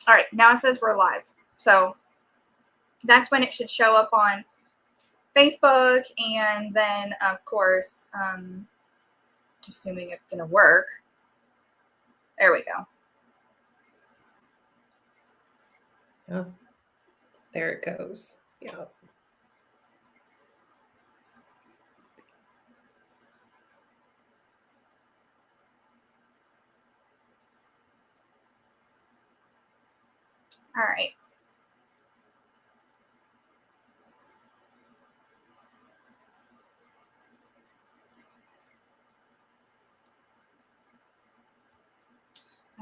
All right, now it says we're live. So that's when it should show up on Facebook. And then, of course, assuming it's going to work. There we go. Oh, there it goes. Yeah. All right.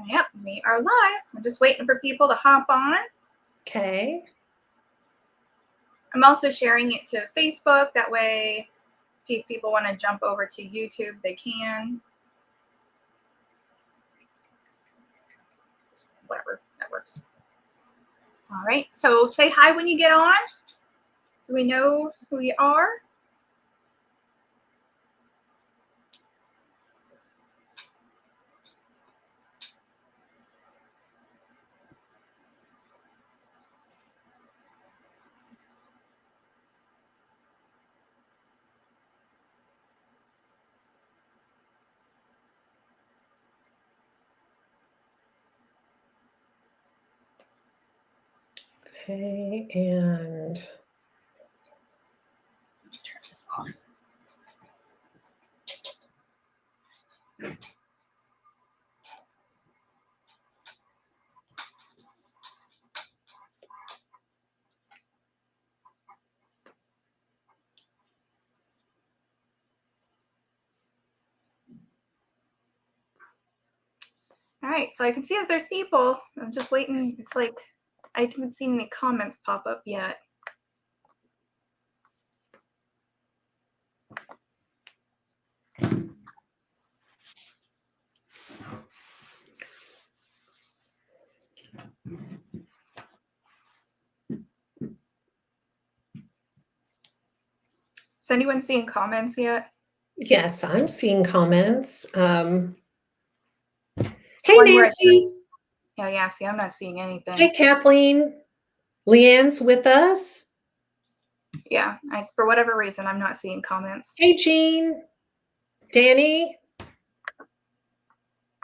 Yep, we are live. I'm just waiting for people to hop on. Okay. I'm also sharing it to Facebook. That way, if people want to jump over to YouTube, they can. Whatever, that works. All right, so say hi when you get on so we know who you are. Okay, and Turn this off. All right, so I can see that there's people. I'm just waiting. It's like I haven't seen any comments pop up yet. Is anyone seeing comments yet? yes, I'm seeing comments. Hey, One where Nancy. Oh, yeah, see, I'm not seeing anything. Hey, Kathleen. Leanne's with us. Yeah, for whatever reason, I'm not seeing comments. Hey, Jean. Danny.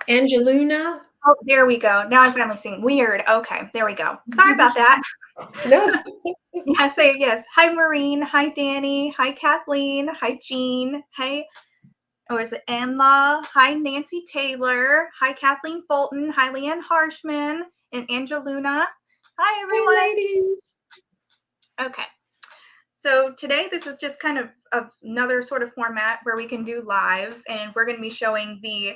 Angeluna. Oh, there we go. Now I'm finally seeing. Weird. Okay, there we go. Sorry about that. No. Yeah, say yes. Hi, Maureen. Hi, Danny. Hi, Kathleen. Hi, Jean. Hey, oh, is it Anla? Hi, Nancy Taylor. Hi, Kathleen Fulton. Hi, Leanne Harshman and Angeluna. Hi, everyone. Hey, ladies. Okay. So today, this is just kind of another sort of format where we can do lives, and we're going to be showing the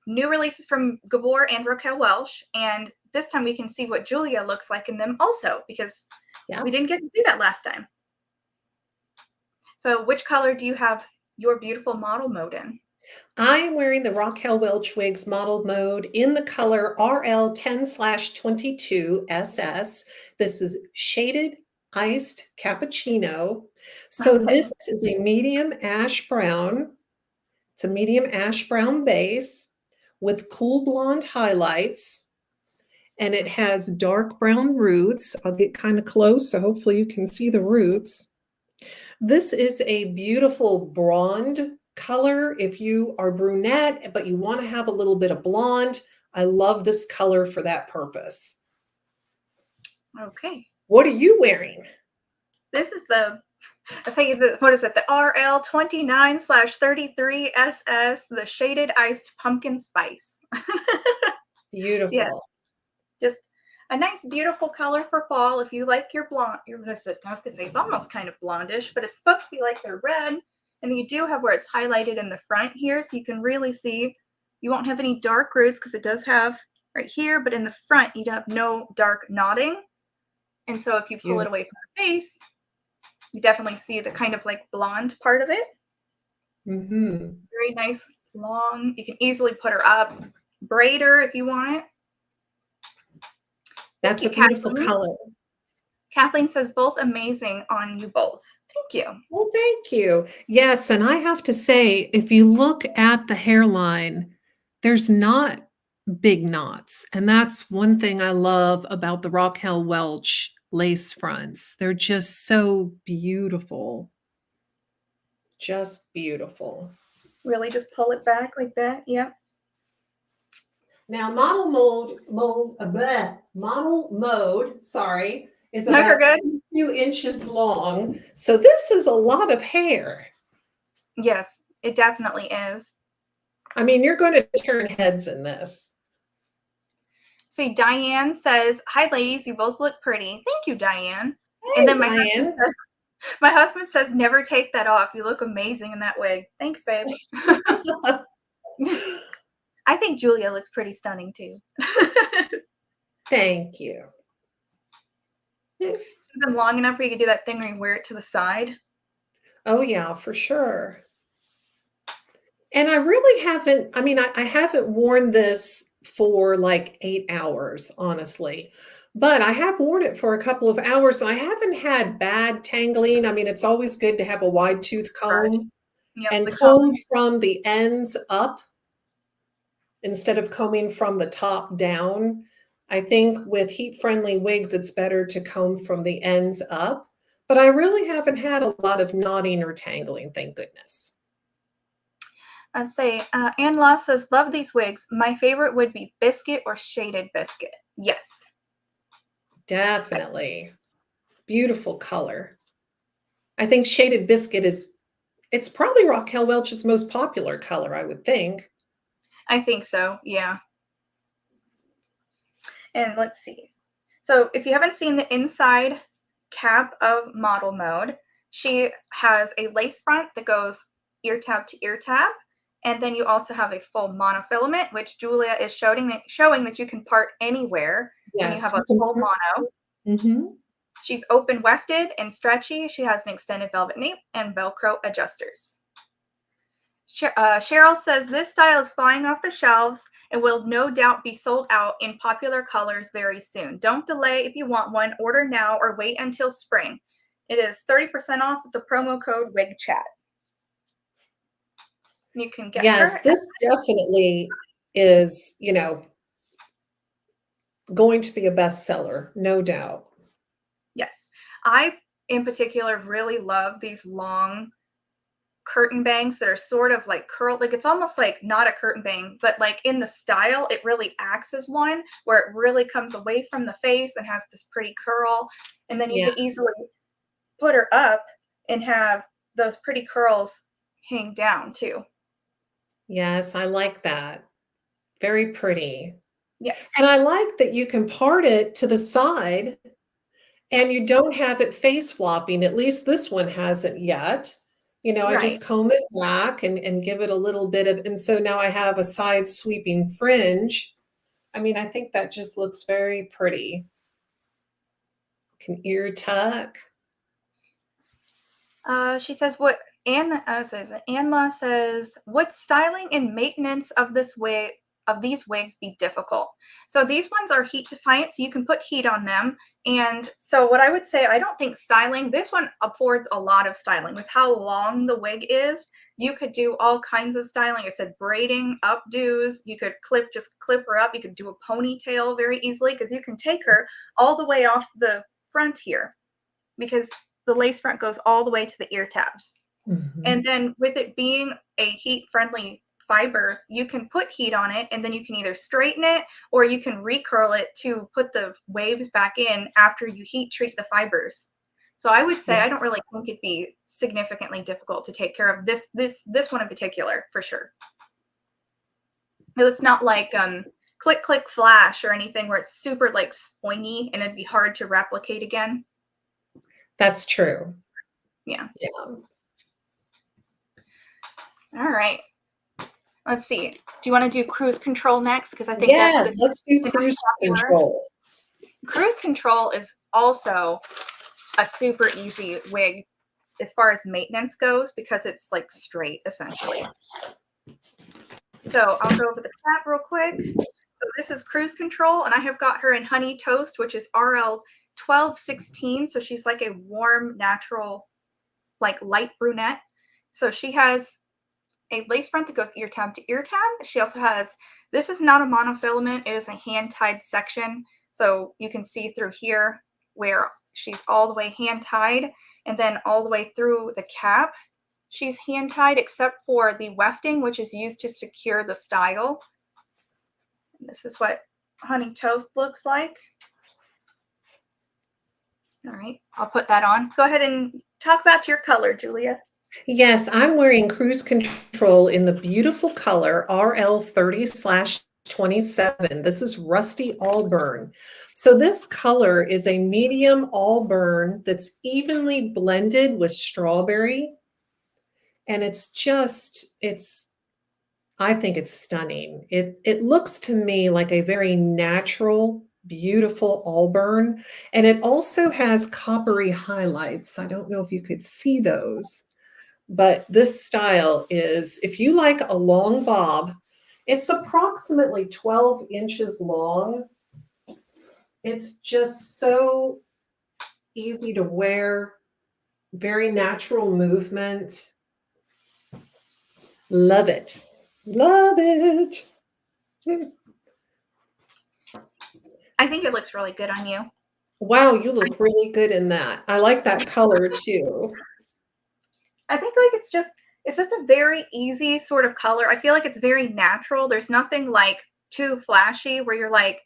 new releases from Gabor and Raquel Welch, and this time we can see what Julia looks like in them also, because we didn't get to see that last time. So which color do you have your beautiful model mode in? I am wearing the Raquel Welch Wigs model mode in the color RL10/22 SS. This is shaded iced cappuccino. So this is a medium ash brown. It's a medium ash brown base with cool blonde highlights, and it has dark brown roots. I'll get kind of close, so hopefully you can see the roots. This is a beautiful blonde color. If you are brunette, but you want to have a little bit of blonde, I love this color for that purpose. Okay. What are you wearing? This is the, what is it? The RL29/33 SS, the shaded iced pumpkin spice. Beautiful. Yeah. Just a nice, beautiful color for fall. If you like your blonde, I was gonna say it's almost kind of blondish, but it's supposed to be like they're red. And you do have where it's highlighted in the front here, so you can really see. You won't have any dark roots because it does have right here, but in the front you have no dark knotting. And so if you pull it away from the face, you definitely see the kind of like blonde part of it. Mm-hmm. Very nice, long. You can easily put her up, braid her if you want. That's a beautiful color. Kathleen says both amazing on you both. Thank you. Well, thank you. Yes, and I have to say, if you look at the hairline, there's not big knots. And that's one thing I love about the Raquel Welch lace fronts. They're just so beautiful. Just beautiful. Really just pull it back like that. Yep. Now, model mode, sorry, is No, you're about good. 2 inches long. So this is a lot of hair. Yes, it definitely is. I mean, you're going to turn heads in this. So Diane says, "Hi, ladies. You both look pretty." Thank you, Diane. Hey, And then Diane. my husband says, "Never take that off. You look amazing in that wig." Thanks, babe. I think Julia looks pretty stunning too. Thank you. It's been long enough where you can do that thing where you wear it to the side. Oh, yeah, for sure. And I really haven't, I mean, I haven't worn this for like 8 hours, honestly. But I have worn it for a couple of hours and I haven't had bad tangling. I mean, it's always good to have a wide tooth Brush. comb Yep, and the comb. comb from the ends up instead of combing from the top down. I think with heat-friendly wigs, it's better to comb from the ends up. But I really haven't had a lot of knotting or tangling, thank goodness. Let's say, Ann Law says, "Love these wigs. My favorite would be biscuit or shaded biscuit." Yes. Definitely. Beautiful color. I think shaded biscuit it's probably Raquel Welch's most popular color, I would think. I think so. Yeah. And let's see. So if you haven't seen the inside cap of model mode, she has a lace front that goes ear tab to ear tab. And then you also have a full monofilament, which Julia is showing that you can part anywhere when you Yes, have a you can full part. mono. Mhm. She's open wefted and stretchy. She has an extended velvet nape and Velcro adjusters. Cheryl says, "This style is flying off the shelves and will no doubt be sold out in popular colors very soon. Don't delay if you want one. Order now or wait until spring. It is 30% off with the promo code WIGCHAT." You can get Yes, her. this definitely is, going to be a bestseller, no doubt. Yes. I, in particular, really love these long curtain bangs that are sort of like curled, like it's almost like not a curtain bang, but like in the style it really acts as one, where it really comes away from the face and has this pretty curl, and then you Yeah. could easily put her up and have those pretty curls hang down too. Yes, I like that. Very pretty. Yes. And I like that you can part it to the side and you don't have it face flopping. At least this one hasn't yet. I Right. just comb it back and give it a little bit of, and so now I have a side sweeping fringe. I mean, I think that just looks very pretty. Can ear tuck. She says, "What Anla says, would styling and maintenance of these wigs be difficult?" So these ones are heat defiant, so you can put heat on them. And so what I would say, I don't think styling, this one affords a lot of styling. With how long the wig is, you could do all kinds of styling. I said braiding, updos, you could just clip her up. You could do a ponytail very easily because you can take her all the way off the front here, because the lace front goes all the way to the ear tabs. Mhm. And then with it being a heat friendly fiber, you can put heat on it and then you can either straighten it or you can recurl it to put the waves back in after you heat treat the fibers. So I would say I don't Yes. really think it'd be significantly difficult to take care of this one in particular, for sure. It's not like click click flash or anything where it's super like springy and it'd be hard to replicate again. That's true. Yeah. Yeah. All right. Let's see. Do you want to do cruise control next? Because I think that's Yes, let's do the most cruise popular. control. Cruise control is also a super easy wig as far as maintenance goes because it's like straight essentially. So I'll go over the cap real quick. So this is cruise control, and I have got her in honey toast, which is RL 1216. So she's like a warm, natural, like light brunette. So she has a lace front that goes ear tab to ear tab. She also has This is not a monofilament. It is a hand-tied section. So you can see through here where she's all the way hand-tied, and then all the way through the cap, she's hand-tied except for the wefting, which is used to secure the style. And this is what Honey Toast looks like. All right, I'll put that on. Go ahead and talk about your color, Julia. Yes, I'm wearing Cruise Control in the beautiful color RL30/27. This is Rusty Auburn. So this color is a medium auburn that's evenly blended with strawberry. And I think it's stunning. It looks to me like a very natural, beautiful auburn. And it also has coppery highlights. I don't know if you could see those. But this style is, if you like a long bob, it's approximately 12 inches long. It's just so easy to wear, very natural movement. Love it. Love it. I think it looks really good on you. Wow, you look really good in that. I like that color too. I think like it's just a very easy sort of color. I feel like it's very natural. There's nothing like too flashy where you're like,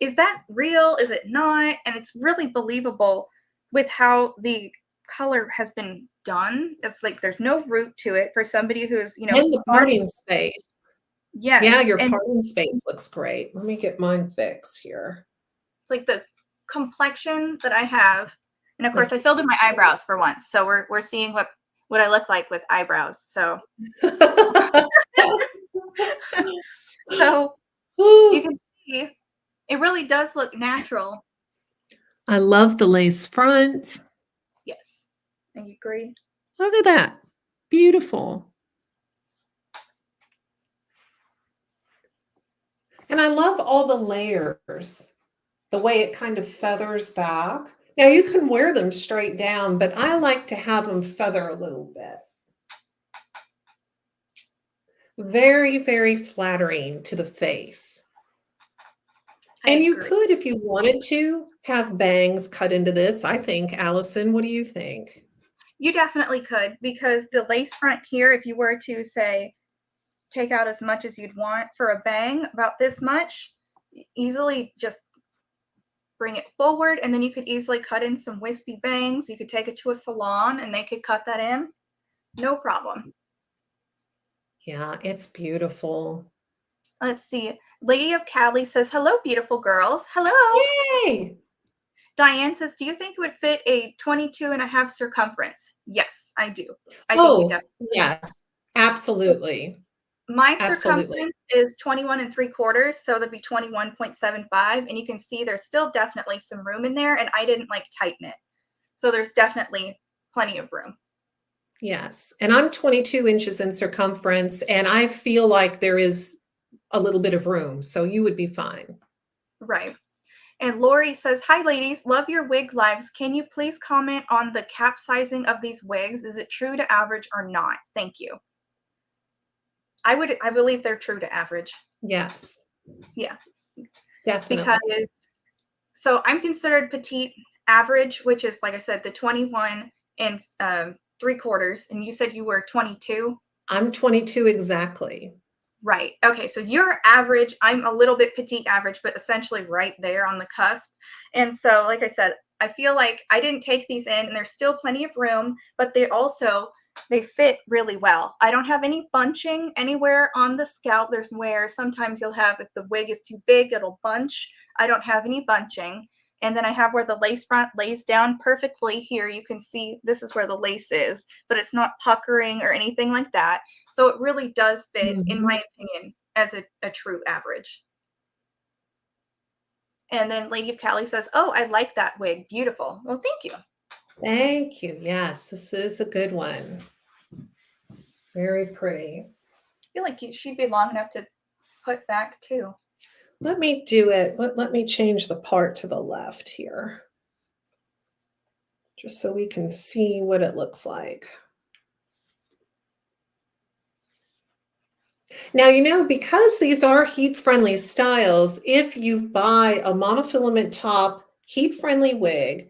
is that real? Is it not? And it's really believable with how the color has been done. It's like there's no root to it for somebody who's, And the parting space. Yes. Yeah, your And parting space looks great. Let me get mine fixed here. it's like the complexion that I have. And of course I filled in my eyebrows for once. So we're seeing what I look like with eyebrows. So so you can see it really does look natural. I love the lace front. Yes. I agree. Look at that. Beautiful. And I love all the layers, the way it kind of feathers back. Now you can wear them straight down, but I like to have them feather a little bit. Very, very flattering to the face. And you could, if you wanted to, have bangs cut into this, I think. Allison, what do you think? You definitely could, because the lace front here, if you were to say, take out as much as you'd want for a bang, about this much, easily just bring it forward, and then you could easily cut in some wispy bangs. You could take it to a salon and they could cut that in. No problem. Yeah, it's beautiful. Let's see. Lady of Cali says, hello, beautiful girls. Hello. Yay! Diane says, do you think it would fit a 22.5 circumference? Yes, I do. I think Oh, yes, absolutely. my Absolutely. circumference is 21 3/4, so that'd be 21.75. And you can see there's still definitely some room in there, and I didn't like tighten it. So there's definitely plenty of room. Yes. And I'm 22 inches in circumference, and I feel like there is a little bit of room. So you would be fine. Right. And Lori says, hi, ladies. Love your wig lives. Can you please comment on the cap sizing of these wigs? Is it true to average or not? Thank you. I believe they're true to average. Yes. Yeah. Definitely. Because, so I'm considered petite average, which is, like I said, the 21 3/4. And you said you were 22? I'm 22 exactly. Right. Okay. So you're average. I'm a little bit petite average, but essentially right there on the cusp. And so, like I said, I feel like I didn't take these in and there's still plenty of room, but they fit really well. I don't have any bunching anywhere on the scalp. There's where sometimes you'll have, if the wig is too big, it'll bunch. I don't have any bunching. And then I have where the lace front lays down perfectly here. You can see this is where the lace is, but it's not puckering or anything like that. So it really does fit, in my opinion, as a true average. And then Lady of Cali says, oh, I like that wig. Beautiful. Well, thank you. Thank you. Yes, this is a good one. Very pretty. I feel like she'd be long enough to put back too. Let me do it. Let me change the part to the left here, just so we can see what it looks like. Now, because these are heat-friendly styles, if you buy a monofilament top heat-friendly wig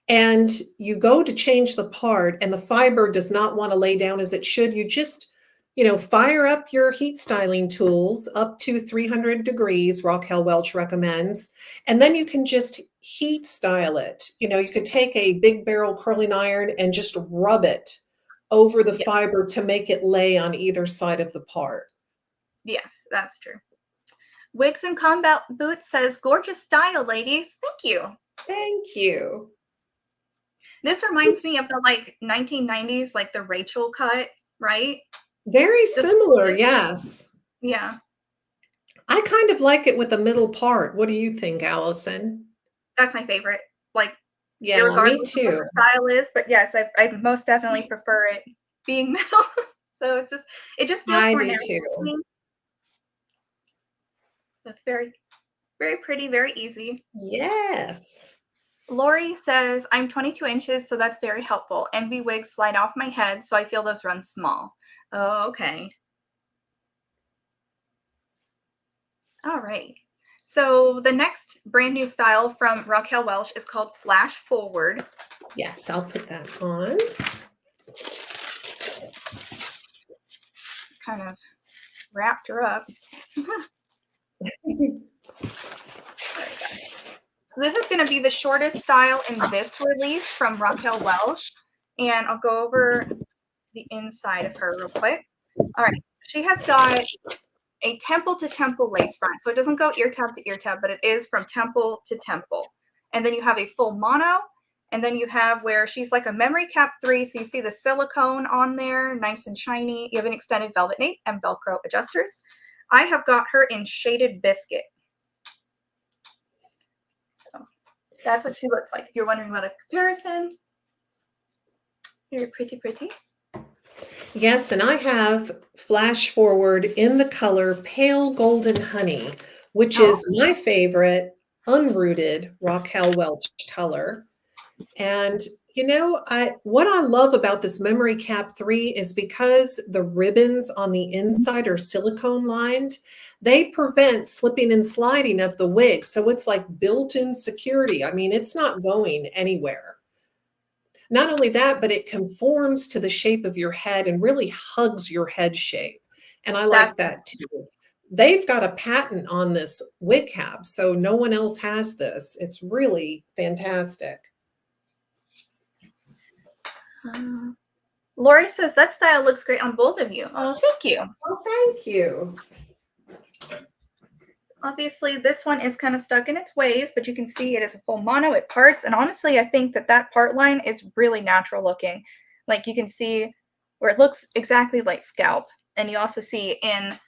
and you go to change the part and the fiber does not want to lay down as it should, you just, fire up your heat styling tools up to 300 degrees, Raquel Welch recommends, and then you can just heat style it. You could take a big barrel curling iron and just rub it over the Yeah. fiber to make it lay on either side of the part. Yes, that's true. Wigs and Combat Boots says, gorgeous style, ladies. Thank you. Thank you. This reminds me of the 1990s, like the Rachel cut, right? Very Just similar, yes. yeah, I kind of like it with the middle part. What do you think, Allison? that's my favorite. Like, Yeah, me irregardless of what too. the style is, but yes, I most definitely prefer it being metal. So it just feels I more do natural to too. me. It's very, very pretty, very easy. Yes. Lori says, I'm 22 inches, so that's very helpful. Envy wigs slide off my head, so I feel those run small. Oh, okay. All right. So the next brand new style from Raquel Welch is called Flash Forward. Yes, I'll put that on. Kind of wrapped her up. This is going to be the shortest style in this release from Raquel Welch. And I'll go over the inside of her real quick. All right. She has got a temple to temple lace front. So it doesn't go ear tab to ear tab, but it is from temple to temple. And then you have a full mono. And then you have where she's like a memory cap 3. So you see the silicone on there, nice and shiny. You have an extended velvet nape and Velcro adjusters. I have got her in shaded biscuit. So that's what she looks like. If you're wondering about a comparison, very pretty, pretty. Yes, and I have Flash Forward in the color Pale Golden Honey, which is my favorite unrooted Raquel Welch color. And what I love about this Memory Cap 3 is because the ribbons on the inside are silicone lined, they prevent slipping and sliding of the wig. So it's like built-in security. I mean, it's not going anywhere. Not only that, but it conforms to the shape of your head and really hugs your head shape. And I like that too. They've got a patent on this wig cap, so no one else has this. It's really fantastic. Lori says that style looks great on both of you. Oh, thank you. Oh, thank you. Obviously, this one is kind of stuck in its ways, but you can see it is a full mono. It parts, and honestly, I think that part line is really natural looking. Like you can see where it looks exactly like scalp, and you also see in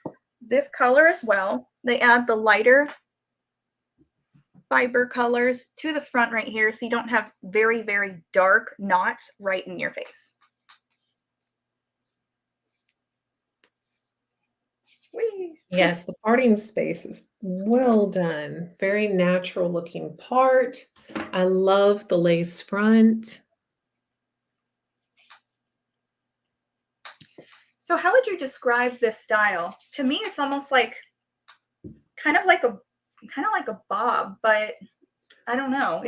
this color as well, they add the lighter fiber colors to the front right here, so you don't have very, very dark knots right in your face. Whee! Yes, the parting space is well done. Very natural looking part. I love the lace front. So how would you describe this style? To me, it's almost like kind of like a bob, but I don't know.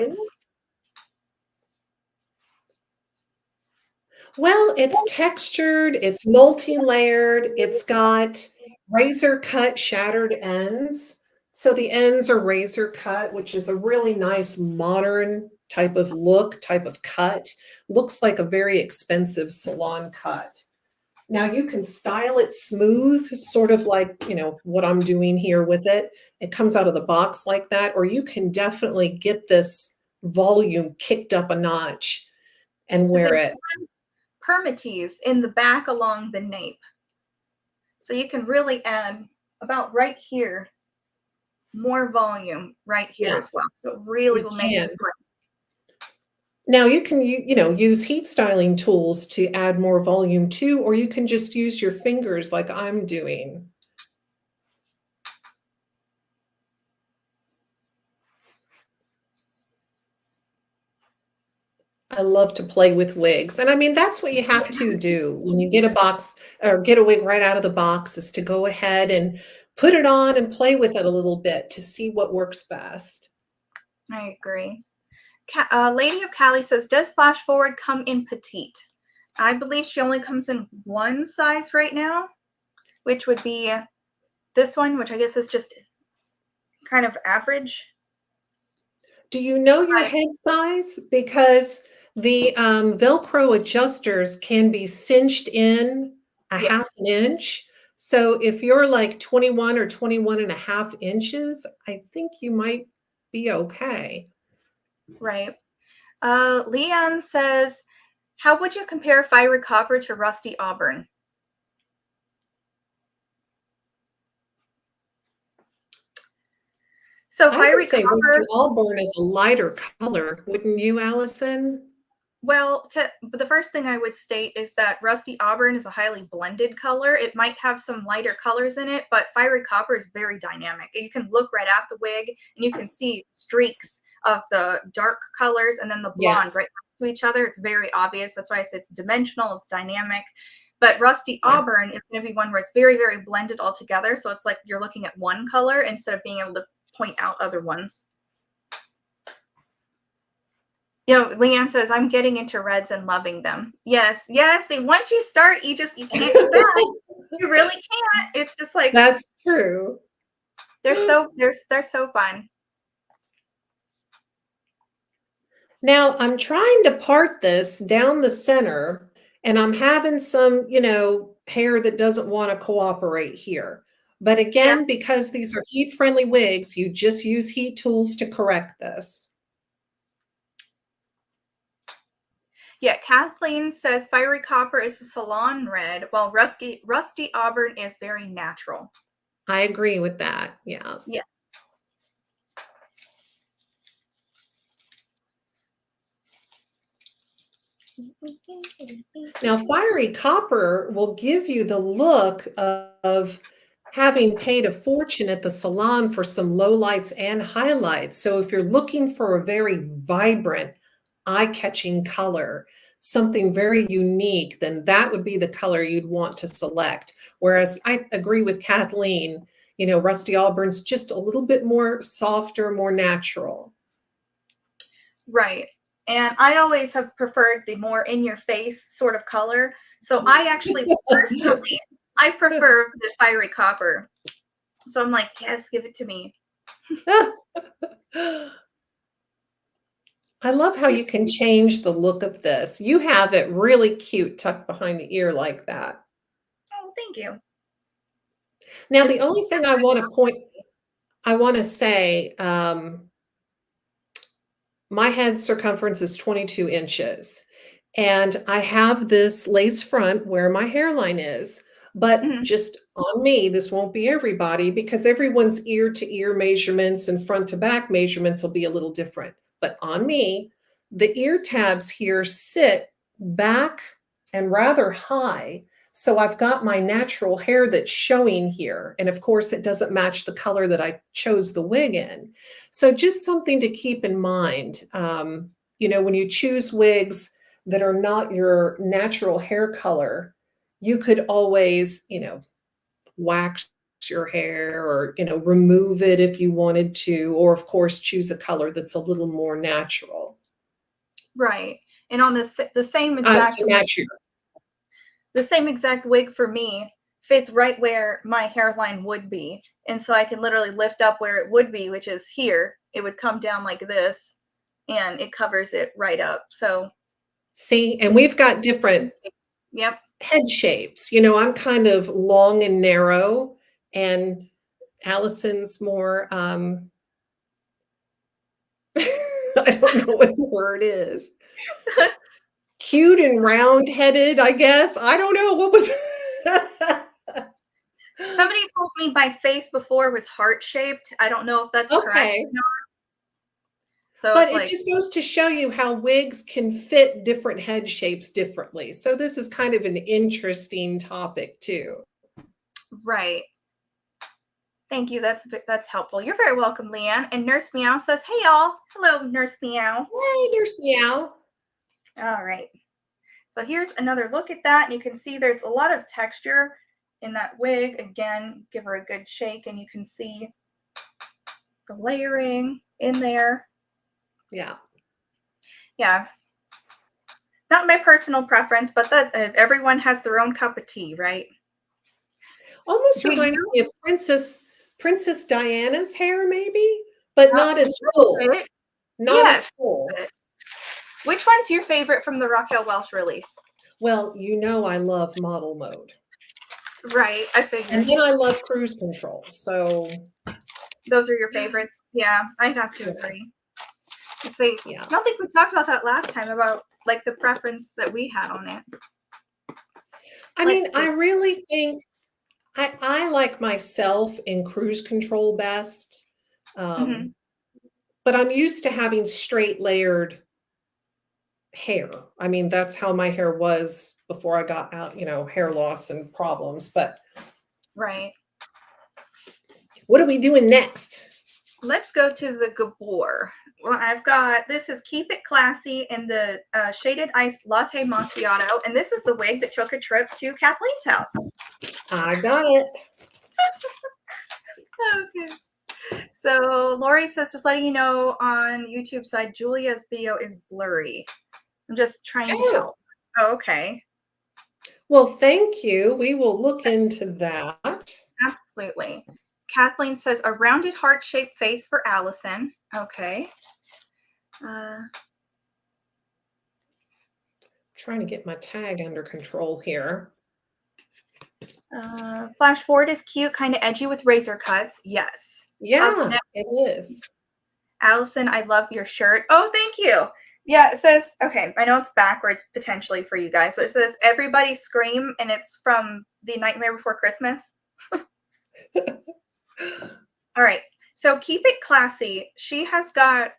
It's textured, it's multi-layered, it's got razor cut shattered ends. So the ends are razor cut, which is a really nice modern type of look, type of cut. Looks like a very expensive salon cut. Now you can style it smooth, sort of like, what I'm doing here with it. It comes out of the box like that, or you can definitely get this volume kicked up a notch and wear it. Permatease in the back along the nape. So you can really add about right here more volume right here as well. So it really will make this look. Now you can use heat styling tools to add more volume too, or you can just use your fingers like I'm doing. I love to play with wigs. And I mean, that's what you have to do when you get a box or get a wig right out of the box is to go ahead and put it on and play with it a little bit to see what works best. I agree. Lady of Cali says, does Flash Forward come in petite? I believe she only comes in one size right now, which would be this one, which I guess is just kind of average. Do you know your head size? Because the Velcro adjusters can be cinched in a half Yes, an inch. So if you're like 21 or 21 and a half inches, I think you might be okay. right. Leon says, how would you compare fiery copper to rusty auburn? So I would fiery say rusty copper, auburn is a lighter color, wouldn't you, Allison? well, the first thing I would state is that rusty auburn is a highly blended color. It might have some lighter colors in it, but fiery copper is very dynamic. You can look right at the wig and you can see streaks of the dark colors and then the blonde Yes, right next to each other. It's very obvious. That's why I say it's dimensional, it's dynamic. But rusty yes. auburn is going to be one where it's very, very blended all together. So it's like you're looking at one color instead of being able to point out other ones. Leanne says, I'm getting into reds and loving them. Yes, yes. And once you start, you can't go back. You really can't. It's just like That's true. they're so fun. Now I'm trying to part this down the center, and I'm having some, hair that doesn't want to cooperate here. But Yeah, again, because these are heat-friendly wigs, you just use heat tools to correct this. yeah. Kathleen says fiery copper is a salon red, while rusty auburn is very natural. I agree with that. Yeah. Yeah. Now, fiery copper will give you the look of having paid a fortune at the salon for some lowlights and highlights. So if you're looking for a very vibrant, eye-catching color, something very unique, then that would be the color you'd want to select. Whereas I agree with Kathleen, Rusty Auburn's just a little bit more softer, more natural. Right. And I always have preferred the more in your face sort of color. So I actually personally I prefer the fiery copper. So I'm like, yes, give it to me. I love how you can change the look of this. You have it really cute tucked behind the ear like that. Oh, thank you. Now, It's the only thing I want to say, my head circumference is 22 inches. And I have this lace front where my hairline is. But mhm, just on me, this won't be everybody because everyone's ear to ear measurements and front to back measurements will be a little different. But on me, the ear tabs here sit back and rather high. So I've got my natural hair that's showing here. And of course, it doesn't match the color that I chose the wig in. So just something to keep in mind. When you choose wigs that are not your natural hair color, you could always, wax your hair or, remove it if you wanted to, or of course, choose a color that's a little more natural right. And on the same exact to match your. wig for me fits right where my hairline would be. And so I can literally lift up where it would be, which is here. It would come down like this and it covers it right up. So See, and we've got different yep. head shapes. I'm kind of long and narrow, and Allison's more, I don't know what the word is. Cute and round-headed, I guess. I don't know. What was Somebody told me my face before was heart shaped. I don't know if that's correct Okay. or not. So But it's it like, just goes to show you how wigs can fit different head shapes differently. So this is kind of an interesting topic too. right. Thank you. That's helpful. You're very welcome, Leanne. And Nurse Meow says, "Hey y'all. Hello, Nurse Meow." Hey, there's Meow. All right. So here's another look at that. You can see there's a lot of texture in that wig. Again, give her a good shake and you can see the layering in there. Yeah. Yeah. Not my personal preference, but that everyone has their own cup of tea, right? Almost Do reminds you? me of Princess Diana's hair maybe, but A not as little full. bit. Not Yes. as full. Which one's your favorite from the Raquel Welch release? Well, you know I love model mode. Right, I And figured. then I love cruise control. So Those are your favorites. Yeah, I'd have to yeah, agree. See, yeah. I don't think we talked about that last time about like the preference that we had on it. I mean, Let's I see. really think I like myself in cruise control best. Hmm. Um, but I'm used to having straight layered hair. I mean, that's how my hair was before I got out, hair loss and problems. But Right. what are we doing next? Let's go to the Gabor. Well, I've got this is Keep It Classy in the Shaded Iced Latte Macchiato, and this is the wig that took a trip to Kathleen's house. I got it. Okay. So Lori says, just letting you know on YouTube side, Julia's video is blurry. I'm just trying to Oh, help. Oh, okay. well, thank you. We will look into that. Absolutely. Kathleen says, a rounded heart-shaped face for Allison. Okay. Trying to get my tag under control here. Flash forward is cute, kind of edgy with razor cuts. Yes. Yeah, it is. Allison, I love your shirt. Oh, thank you. Yeah, it says, okay, I know it's backwards potentially for you guys, but it says everybody scream, and it's from The Nightmare Before Christmas. All right. So keep it classy. She has got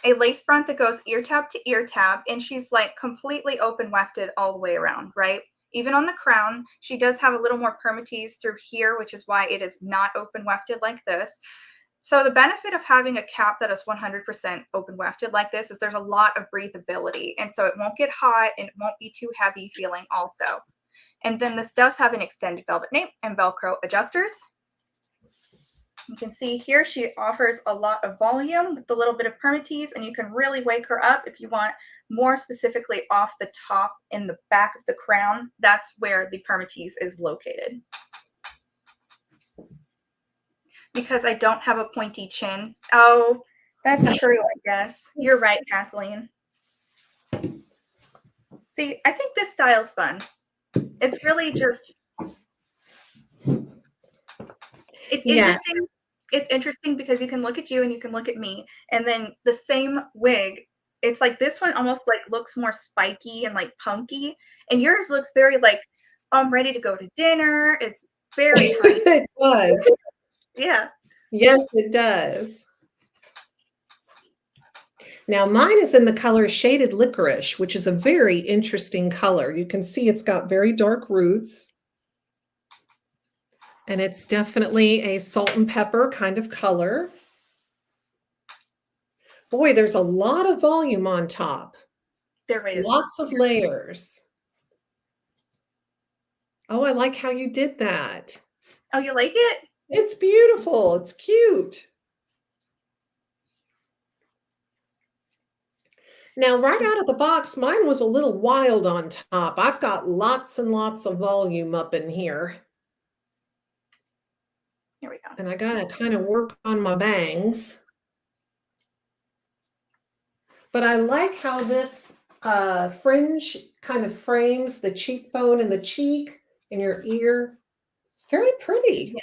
a lace front that goes ear tab to ear tab, and she's like completely open wefted all the way around, right? Even on the crown, she does have a little more permatease through here, which is why it is not open wefted like this. So the benefit of having a cap that is 100% open wefted like this is there's a lot of breathability, and so it won't get hot and it won't be too heavy feeling also. And then this does have an extended velvet nape and Velcro adjusters. You can see here she offers a lot of volume with a little bit of permatease, and you can really wake her up if you want more specifically off the top in the back of the crown. That's where the permatease is located. Because I don't have a pointy chin. Oh, that's true, I guess. You're right, Kathleen. See, I think this style's fun. It's really just, it's Yeah. interesting. It's interesting because you can look at you and you can look at me, and then the same wig, it's like this one almost like looks more spiky and like punky, and yours looks very like, I'm ready to go to dinner. It's very fun. It does. Yeah. Yes, it does. Now mine is in the color Shaded Licorice, which is a very interesting color. You can see it's got very dark roots. And it's definitely a salt and pepper kind of color. Boy, there's a lot of volume on top. There it is. Lots of layers. Oh, I like how you did that. Oh, you like it? It's beautiful. It's cute. Now, right out of the box, mine was a little wild on top. I've got lots and lots of volume up in here. Here we go. And I got to kind of work on my bangs. But I like how this fringe kind of frames the cheekbone and the cheek and your ear. It's very pretty. Yeah.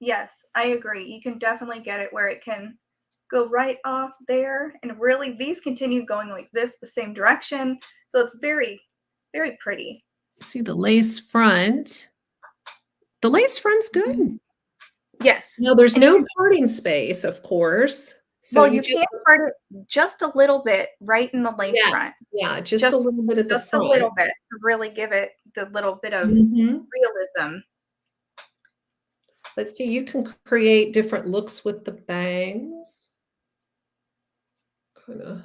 Yes, I agree. You can definitely get it where it can go right off there. And really, these continue going like this, the same direction. So it's very, very pretty. See the lace front. The lace front's good. Yes. Now, there's And you no can, parting space, of course. So well, you you just, can part it just a little bit right in the lace yeah, front. yeah, just Just a little bit at the just a front. little bit to really give it the little bit of Mhm. realism. Let's see, you can create different looks with the bangs. Kind of,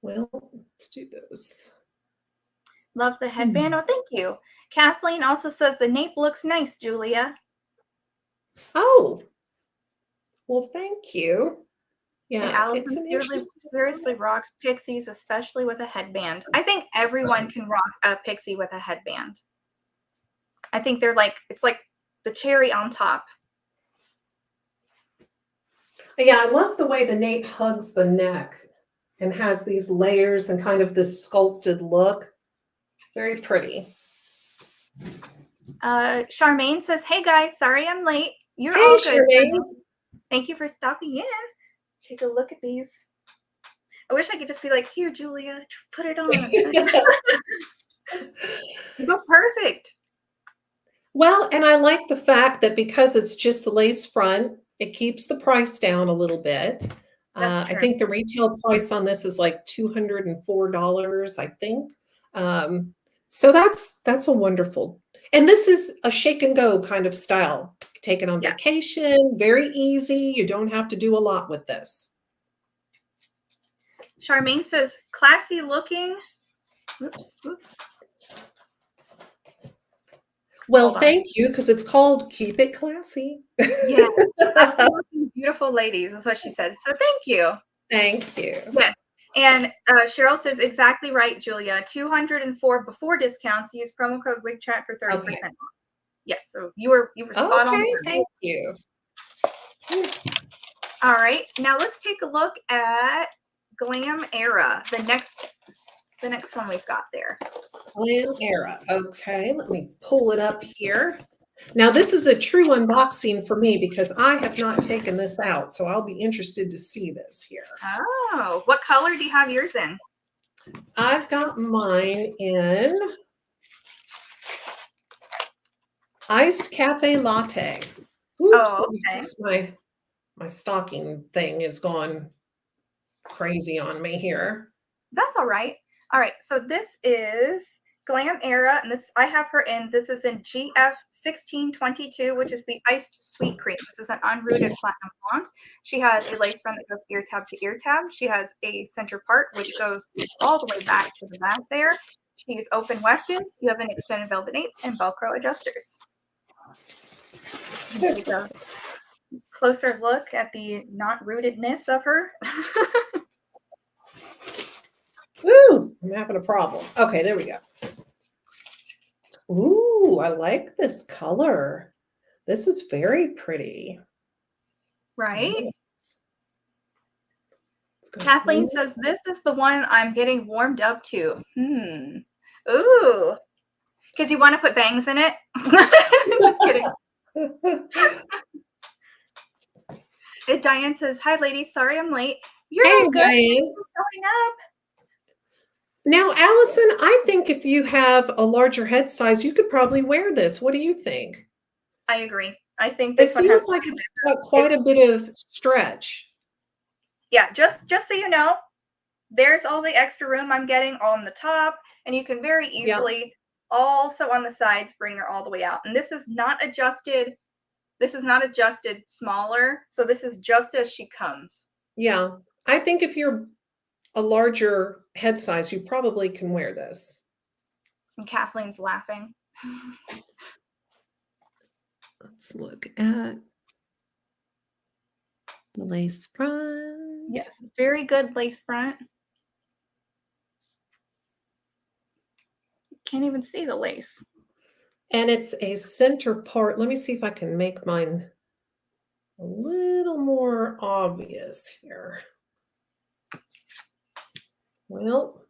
well, Let's do those. Love the headband. Oh, thank you. Kathleen also says the nape looks nice, Julia. Oh, well, thank you. And Yeah, it's Allison an seriously interesting. rocks pixies, especially with a headband. I think everyone can rock a pixie with a headband. I think they're like, it's like the cherry on top. Yeah, I love the way the nape hugs the neck and has these layers and kind of this sculpted look. Very pretty. Charmaine says, hey guys, sorry I'm late. You're Hey, all good. Charmaine. Thank you for stopping in. Take a look at these. I wish I could just be like, here, Julia, put it on. You go perfect. Well, and I like the fact that because it's just the lace front, it keeps the price down a little bit. That's I true. think the retail price on this is like $204, I think. So that's a wonderful. And this is a shake and go kind of style. Take it on Yeah. vacation, very easy. You don't have to do a lot with this. Charmaine says, classy looking. Oops. Well, thank you, because it's called Keep It Classy. Yes. Beautiful ladies is what she said. So thank you. Thank you. Yes. And Cheryl says exactly right, Julia. 204 before discounts. Use promo code WIGCHAT for 30% Okay. off. Yes. So you were spot on. Okay, thank you. All right. Now let's take a look at Glam Era. The next one we've got there. Glam Era. Okay, let me pull it up here. Now, this is a true unboxing for me because I have not taken this out, so I'll be interested to see this here. Oh, what color do you have yours in? I've got mine in Iced Cafe Latte. Oops, Oh, let me okay. fix my stocking thing is gone crazy on me here. That's all right. All right, so this is Glam Era, and this I have her in. This is in GF1622, which is the iced sweet cream. This is an unrooted platinum blonde. She has a lace front that goes ear tab to ear tab. She has a center part which goes all the way back to the back there. She's open wefted. You have an extended velvet nape and Velcro adjusters. Take a closer look at the not rootedness of her. Ooh, I'm having a problem. Okay, there we go. Ooh, I like this color. This is very pretty. Right? Nice. Kathleen says, this is the one I'm getting warmed up to. Ooh. Because you want to put bangs in it? Just kidding. And Diane says, hi, ladies. Sorry I'm late. You're all good. Diane. Showing up. Now, Allison, I think if you have a larger head size, you could probably wear this. What do you think? I agree. I think this It one has feels like it's got quite a bit of stretch. Yeah, just so you know, there's all the extra room I'm getting on the top, and you can very easily also on the sides bring her all the way out. And this is not adjusted. This is not adjusted smaller. So this is just as she comes. Yeah. I think if you're a larger head size, you probably can wear this. And Kathleen's laughing. Let's look at the lace front. Yes, very good lace front. Can't even see the lace. And it's a center part. Let me see if I can make mine a little more obvious here. Well.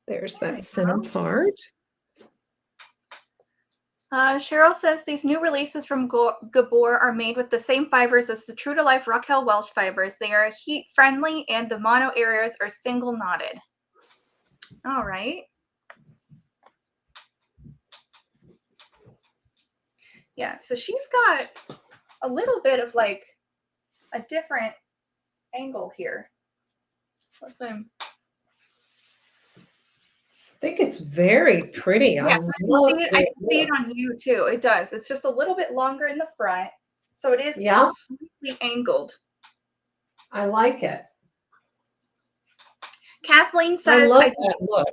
There's that center part. Cheryl says these new releases from Gabor are made with the same fibers as the true to life Raquel Welch fibers. They are heat friendly and the mono areas are single knotted. All right. Yeah, so she's got a little bit of like a different angle here. Listen. think it's very pretty. I Yeah, love the I way it can see it looks. on you too. It does. It's just a little bit longer in the front, so it is Yeah, slightly angled. I like it. Kathleen I says, love that look.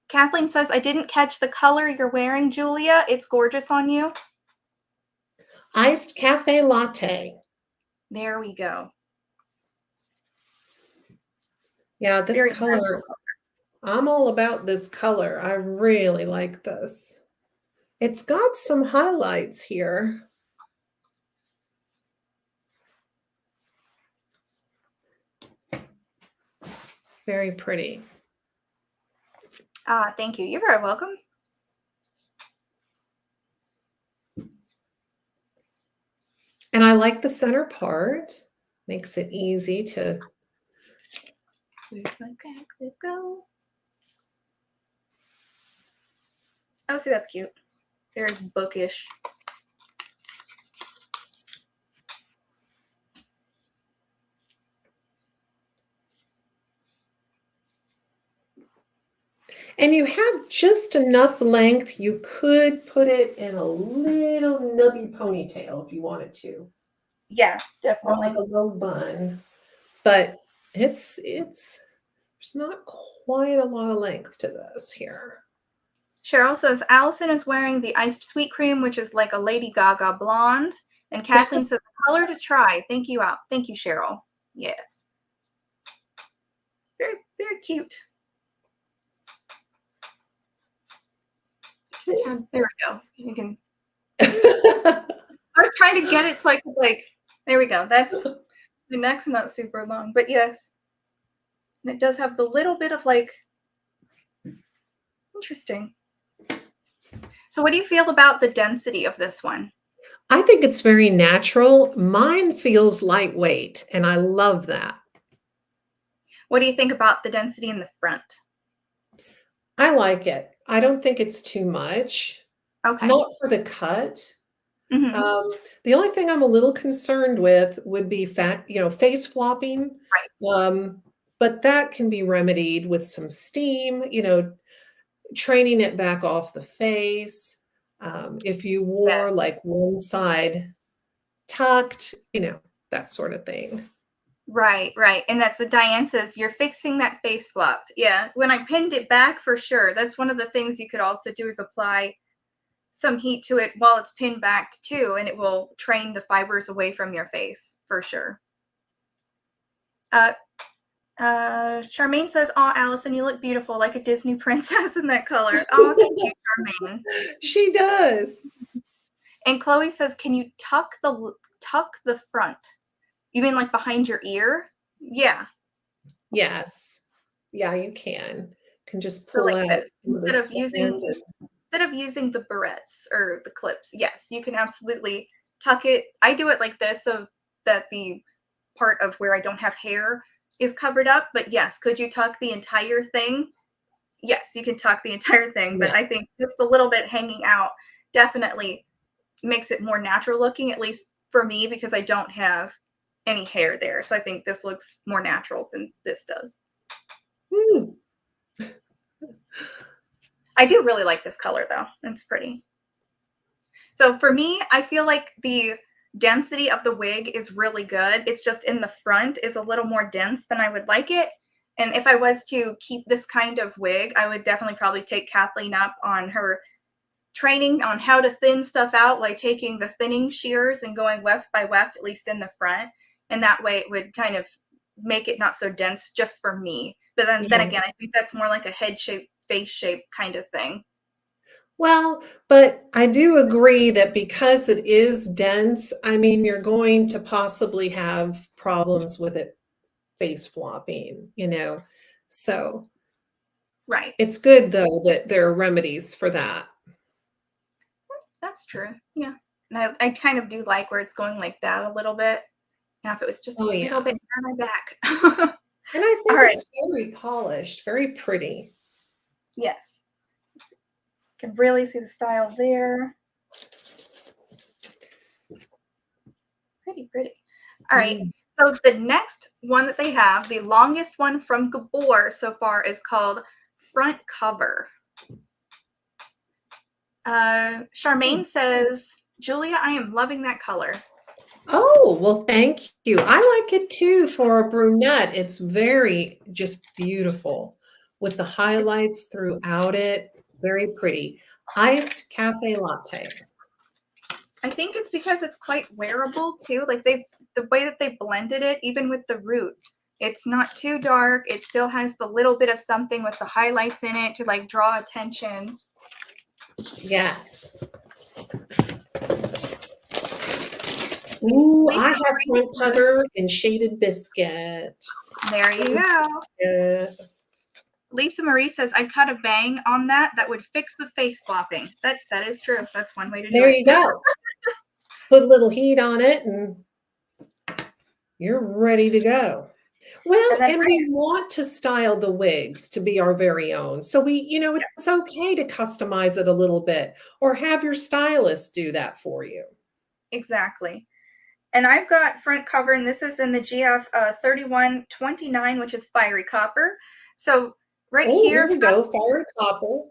Kathleen says, I didn't catch the color you're wearing, Julia. It's gorgeous on you. Iced cafe latte. There we go. Yeah, this Very natural. color, I'm all about this color. I really like this. It's got some highlights here. Very pretty. Thank you. You're very welcome. And I like the center part. Makes it easy to. Where's my cat clip go? Oh, see, that's cute. Very bookish. And you have just enough length. You could put it in a little nubby ponytail if you wanted to. Yeah, Or definitely. like a low bun. But it's there's not quite a lot of length to this here. Cheryl says, Allison is wearing the iced sweet cream, which is like a Lady Gaga blonde. And Kathleen says, color to try. Thank you, Thank you, Cheryl. Yes. Very, very cute. There we go. You can. I was trying to get it so I could there we go. That's the neck's not super long, but yes. And it does have the little bit of interesting. So what do you feel about the density of this one? I think it's very natural. Mine feels lightweight, and I love that. What do you think about the density in the front? I like it. I don't think it's too much. Okay. Not for the cut. Mm-hmm. The only thing I'm a little concerned with would be face flopping. Right. But that can be remedied with some steam, training it back off the face. If you Yes. wore like one side tucked, that sort of thing. Right, right. And that's what Diane says. You're fixing that face flop. Yeah. When I pinned it back, for sure. That's one of the things you could also do is apply some heat to it while it's pinned back too, and it will train the fibers away from your face for sure. Charmaine says, "Oh, Allison, you look beautiful, like a Disney princess in that color." Oh, thank you, Charmaine. She does. And Chloe says, "Can you tuck the front? You mean like behind your ear?" Yeah. Yes. Yeah, you can just So pull like out this, some of the strand instead of using the barrettes or the clips, yes, you can absolutely tuck it. I do it like this so that the part of where I don't have hair is covered up. But yes, could you tuck the entire thing? Yes, you can tuck the entire thing. But I yes. think just a little bit hanging out definitely makes it more natural looking, at least for me, because I don't have any hair there. So I think this looks more natural than this does. Hmm. I do really like this color though. It's pretty. So for me, I feel like the density of the wig is really good. It's just in the front is a little more dense than I would like it. And if I was to keep this kind of wig, I would definitely probably take Kathleen up on her training on how to thin stuff out, like taking the thinning shears and going weft by weft, at least in the front. And that way it would kind of make it not so dense just for me. But then Yeah. again, I think that's more like a head shape, face shape kind of thing. Well, but I do agree that because it is dense, I mean, you're going to possibly have problems with it face flopping, So Right. it's good though that there are remedies for that. That's true. Yeah. And I kind of do like where it's going like that a little bit. Now, if it was just a Oh little yeah. bit down my back. And I All think right. it's very polished, very pretty. Yes. Can really see the style there. Pretty, pretty. All right. Mm. So the next one that they have, the longest one from Gabor so far, is called front cover. Charmaine says, Julia, I am loving that color. Oh, well, thank you. I like it too for a brunette. It's very just beautiful with the highlights throughout it. Very pretty. Iced cafe latte. I think it's because it's quite wearable too. Like the way that they blended it, even with the root, it's not too dark. It still has the little bit of something with the highlights in it to like draw attention. Yes. Ooh, I have front cover in shaded biscuit. There you go. Yeah. Lisa Marie says, I'd cut a bang on that. That would fix the face flopping. That is true. That's one way to do it. There you go. Put a little heat on it and you're ready to go. Well, and we want to style the wigs to be our very own. So it's okay to customize it a little bit or have your stylist do that for you. Exactly. And I've got front cover, and this is in the GF 3129, which is fiery copper. So here we go, fiery copper.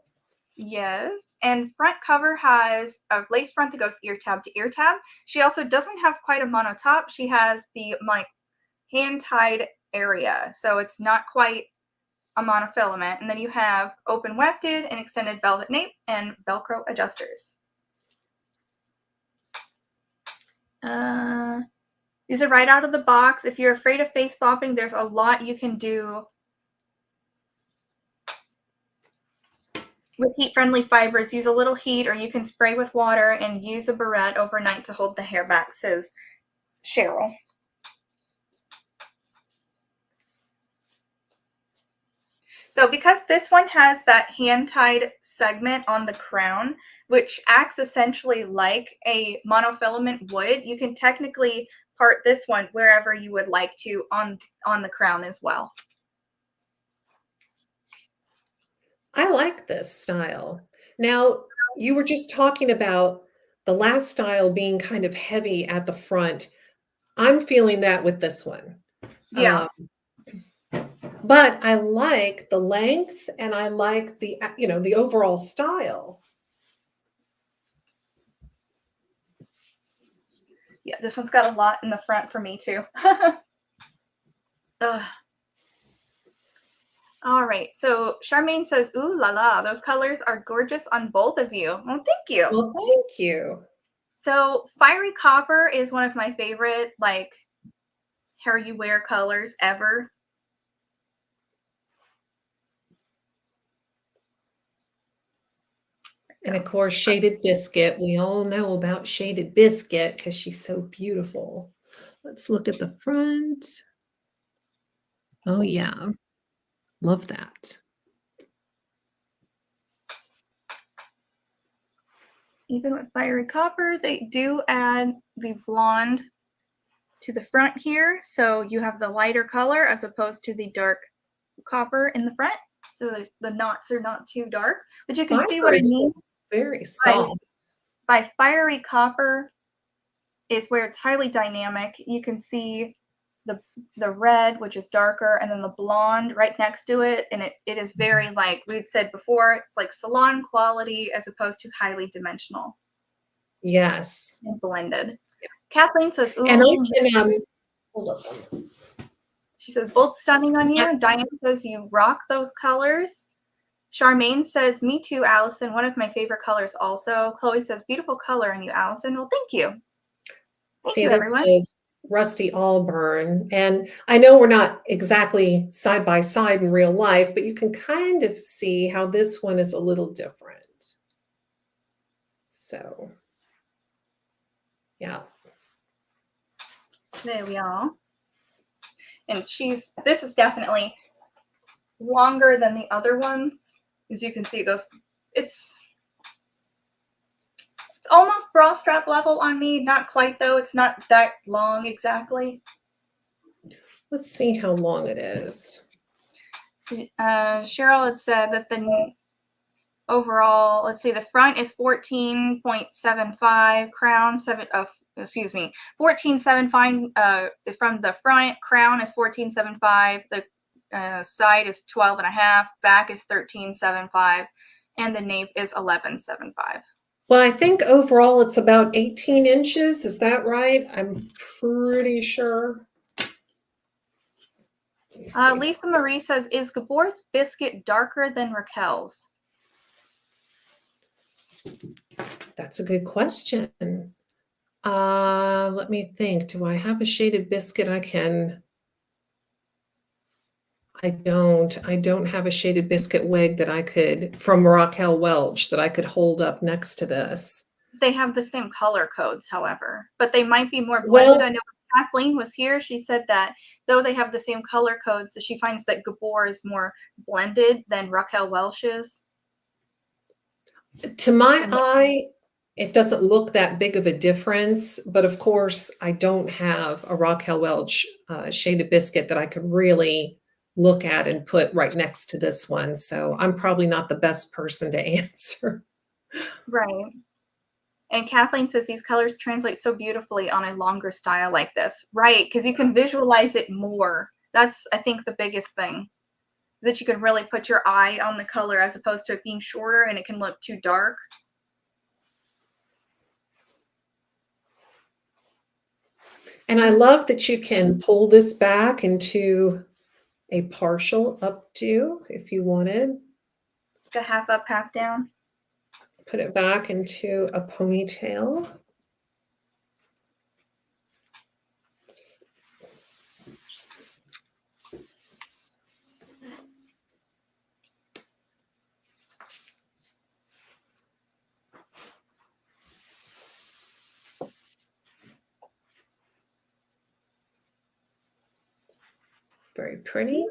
Yes, and front cover has a lace front that goes ear tab to ear tab. She also doesn't have quite a mono top. She has the like hand tied area, so it's not quite a monofilament. And then you have open wefted and extended velvet nape and Velcro adjusters. These are right out of the box. If you're afraid of face flopping, there's a lot you can do with heat-friendly fibers. Use a little heat, or you can spray with water and use a barrette overnight to hold the hair back, says Cheryl. So because this one has that hand-tied segment on the crown, which acts essentially like a monofilament would, you can technically part this one wherever you would like to on the crown as well. I like this style. Now, you were just talking about the last style being kind of heavy at the front. I'm feeling that with this one. Yeah. But I like the length and I like the overall style. Yeah, this one's got a lot in the front for me too. All right, so Charmaine says, ooh la la, those colors are gorgeous on both of you. Well, thank you. Well, thank you. So fiery copper is one of my favorite like hair you wear colors ever. And of course, shaded biscuit. We all know about shaded biscuit because she's so beautiful. Let's look at the front. Oh, yeah. Love that. Even with fiery copper, they do add the blonde to the front here. So you have the lighter color as opposed to the dark copper in the front. So the knots are not too dark. But you can see what I mean. Very soft. By fiery copper is where it's highly dynamic. You can see the red, which is darker, and then the blonde right next to it. And it is very, like we'd said before, it's like salon quality as opposed to highly dimensional. Yes. And blended. Yeah. Kathleen says, ooh. And I can, hold up. She says, both stunning on you. Yeah. Diane says, you rock those colors. Charmaine says, me too, Allison. One of my favorite colors also. Chloe says, beautiful color on you, Allison. Well, thank you. Thank you, everyone. This is Rusty Auburn. And I know we're not exactly side by side in real life, but you can kind of see how this one is a little different. So, yeah. There we are. And this is definitely longer than the other ones. As you can see, it's almost bra strap level on me. Not quite though. It's not that long exactly. Let's see how long it is. So, Cheryl had said that the overall, let's see, the front is 14.75, crown 14.75. From the front, crown is 14.75. The side is 12 and a half, back is 13.75, and the nape is 11.75. Well, I think overall it's about 18 inches. Is that right? I'm pretty sure. Lisa Marie says, is Gabor's biscuit darker than Raquel's? That's a good question. Let me think. Do I have a shaded biscuit I can? I don't have a shaded biscuit wig that I could, from Raquel Welch, that I could hold up next to this. They have the same color codes, however, but they might be more blended. Well, I know when Kathleen was here, she said that though they have the same color codes, that she finds that Gabor is more blended than Raquel Welch is. to my eye, it doesn't look that big of a difference, but of course, I don't have a Raquel Welch shaded biscuit that I could really look at and put right next to this one. So I'm probably not the best person to answer. Right. And Kathleen says these colors translate so beautifully on a longer style like this. Right, because you can visualize it more. That's, I think, the biggest thing. Is that you can really put your eye on the color as opposed to it being shorter and it can look too dark. And I love that you can pull this back into a partial updo if you wanted. The half up, half down. Put it back into a ponytail. Very pretty.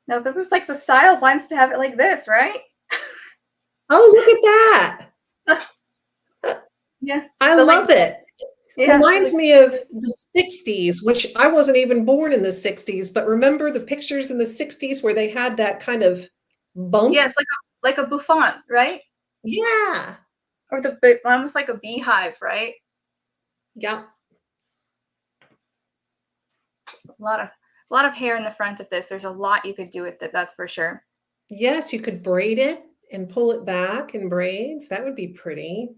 No, there was like the style wants to have it like this, right? Oh, look at that. Yeah. I The, love like, it. yeah. Reminds me of the 60s, which I wasn't even born in the 60s, but remember the pictures in the 60s where they had that kind of bump? Yes, like a bouffant, right? Yeah. Or almost like a beehive, right? Yeah. A lot of hair in the front of this. There's a lot you could do with it, that's for sure. Yes, you could braid it and pull it back in braids. That would be pretty.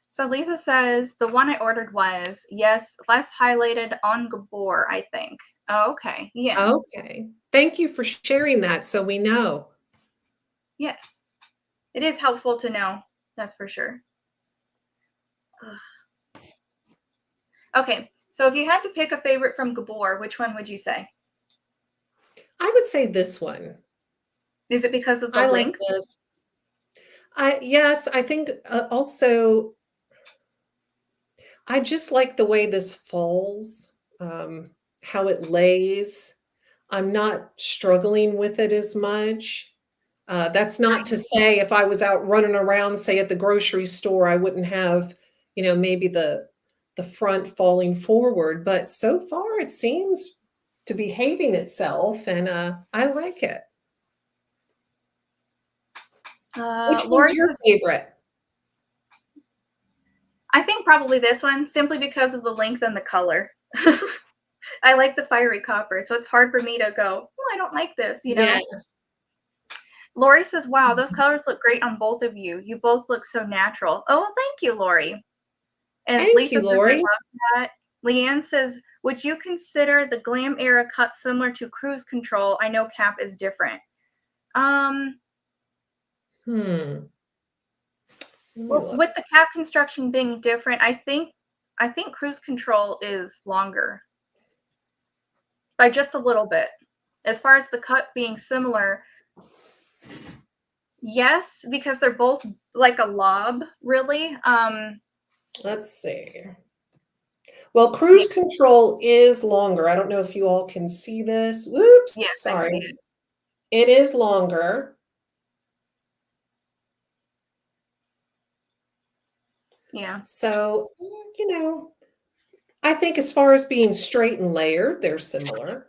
So Lisa says the one I ordered was, yes, less highlighted on Gabor, I think. Oh, okay. Yeah. Okay. Thank you for sharing that so we know. Yes. It is helpful to know. That's for sure. Ugh. Okay. So if you had to pick a favorite from Gabor, which one would you say? I would say this one. Is it because of the I like length? this. Yes, I think also I just like the way this falls, how it lays. I'm not struggling with it as much. That's not to say if I was out running around, say at the grocery store, I wouldn't have, maybe the front falling forward. But so far, it seems to be behaving itself, and I like it. Which one's Lori your says, favorite? I think probably this one, simply because of the length and the color. I like the fiery copper, so it's hard for me to go, oh, I don't like this, Yes. Lori says, wow, those colors look great on both of you. You both look so natural. Oh, well, thank you, Lori. And Thank Lisa you, says, I Lori. love that. Leanne says, would you consider the glam era cut similar to cruise control? I know cap is different. Hmm. Let me Well, look. with the cap construction being different, I think cruise control is longer by just a little bit. As far as the cut being similar, yes, because they're both like a lob, really. Let's see. Well, Yeah, cruise control is longer. I don't know if you all can see this. Whoops, yes, I can see sorry. it. It is longer. Yeah. So, I think as far as being straight and layered, they're similar.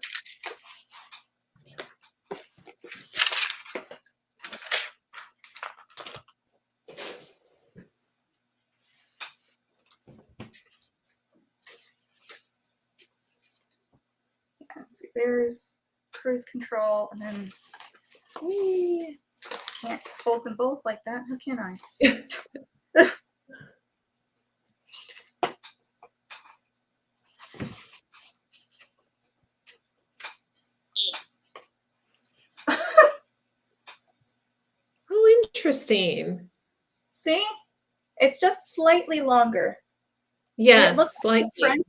Let's see there's cruise control, and then we just can't hold them both like that. How can I? Oh, interesting. See? It's just slightly longer. And it looks Yes, like slightly.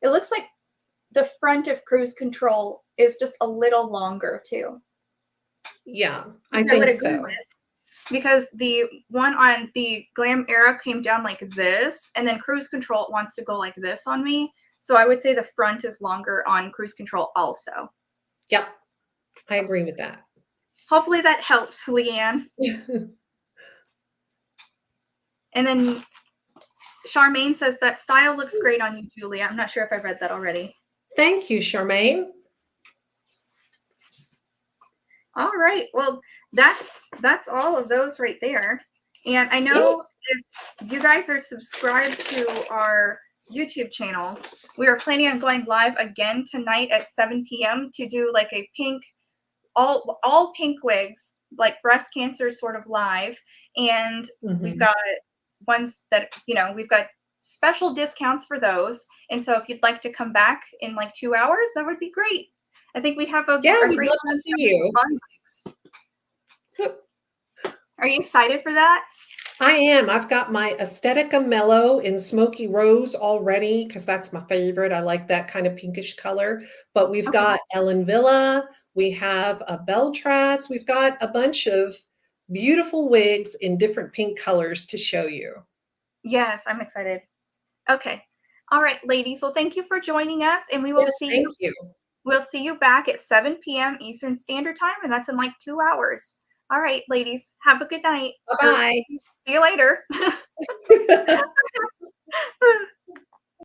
it looks like the front of cruise control is just a little longer too. Yeah, I Which I would think agree so. with, because the one on the Glam Era came down like this, and then cruise control wants to go like this on me. So I would say the front is longer on cruise control also. Yep, I agree with that. Hopefully that helps, Leanne. And then Charmaine says that style looks great on you, Julia. I'm not sure if I read that already. Thank you, Charmaine. All right. Well, that's all of those right there. And I know Yes. if you guys are subscribed to our YouTube channels, we are planning on going live again tonight at 7 p.m. to do like a pink, all pink wigs, like breast cancer sort of live. And we've got ones that, we've got special discounts for those. And so if you'd like to come back in like 2 hours, that would be great. I think we'd have a Yeah, we'd great love to time see you. fun wigs. Are you excited for that? I am. I've got my Aesthetica Mellow in Smoky Rose already because that's my favorite. I like that kind of pinkish color. But we've Okay. got Ellen Villa. We have a Beltras. We've got a bunch of beautiful wigs in different pink colors to show you. Yes, I'm excited. Okay. All right, ladies. Well, thank you for joining us, and we will Yes, see thank you. you. We'll see you back at 7 p.m. Eastern Standard Time, and that's in like 2 hours. All right, ladies. Have a good night. Or Bye-bye. see you later.